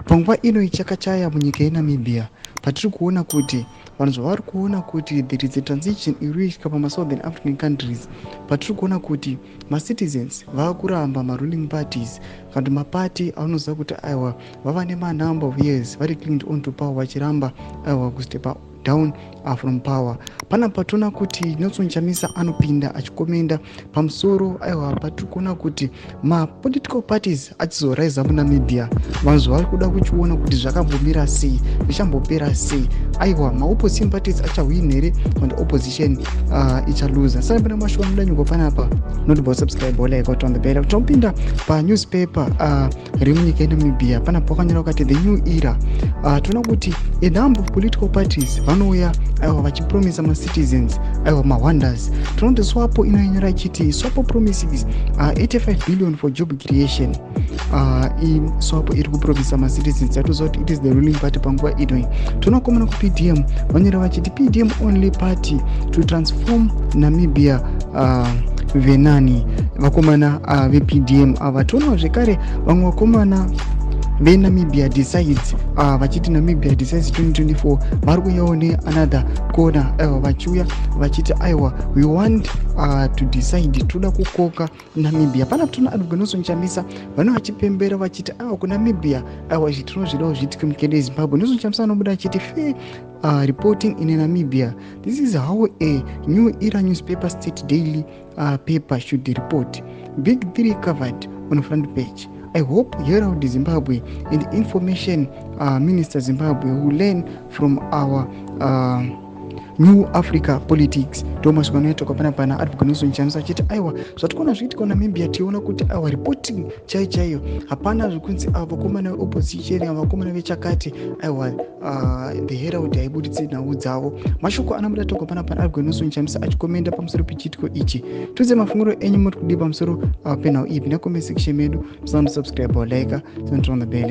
Panguva ino ichakachaya munyika yeNamibia patiri kuona kuti vanhu zvavari kuona kuti there is a transition irikusvika pama-southern African countries, patiri kuona kuti ma-citizens vakuramba ma-ruling parties kana kuti mapati anoziva kuti aiwa vava nema-number of years vari clinged on to power vachiramba aiwa kustepa down from power. Pana patona kuti Nelson Chamisa anopinda achikomenda pamusoro aiwa patiri kuona kuti ma-political parties achizoraisa muNamibia. Vanhu vari kuda kuchiona kuti zvakambomira sei, zvichambopera sei, aiwa ma-opposition parties achawin here and opposition ichaluza. Saka pana mashoko anodanyurwa panapa, not about subscribe or like on the bell. Tinopinda pa-newspaper remunyika yeNamibia pana pakanyorwa kuti the new era. Tinoona kuti a number of political parties vanouya aiwa vachipromisa ma-citizens aiwa ma-wonders. Tinoona kuti swapo inonyora ichiti swapo promises 85 billion for job creation. Swapo iri kupromisa ma-citizens yatoziva kuti it is the ruling party panguva ino. Tinokomana ku-PDM vanyora vachiti PDM only party to transform Namibia venani vakomana ve-PDM ava. Toonawo zvekare vamwe vakomana veNamibia decides vachiti Namibia decides 2024 vari kuuyawo neanother corner aiwa vachiuya vachiti aiwa we want to decide toda kukoka Namibia. Pana tuna Nelson Chamisa vano vachipembera vachiti aiwa kuNamibia aiwa zvitinozvidawo zvitike munyika yeZimbabwe. Nelson Chamisa anobuda achiti fair reporting in Namibia. This is how a new era newspaper state daily paper should report. Big 3 covered on front page. I hope Herald Zimbabwe and the Information Minister Zimbabwe will learn from our New Africa politics. Thomas Goneto pana Advocate Nelson Chamisa achiti aiwa zvatikona zviitika kuNamibia tiona kuti aiwa reporting chaiyo hapana zvekunzi vakomana veopposition vakomana vechakati aiwa the Herald haibuditse nhau dzavo. Mashoko anobuda toko pana Advocate Nelson Chamisa achikomenda pamusoro pechiitiko ichi. Tudze mafunguro enyu muri kudi pamusoro penhau iyi. Pinda comment section medu, musana subscribe or like, turn on the bell.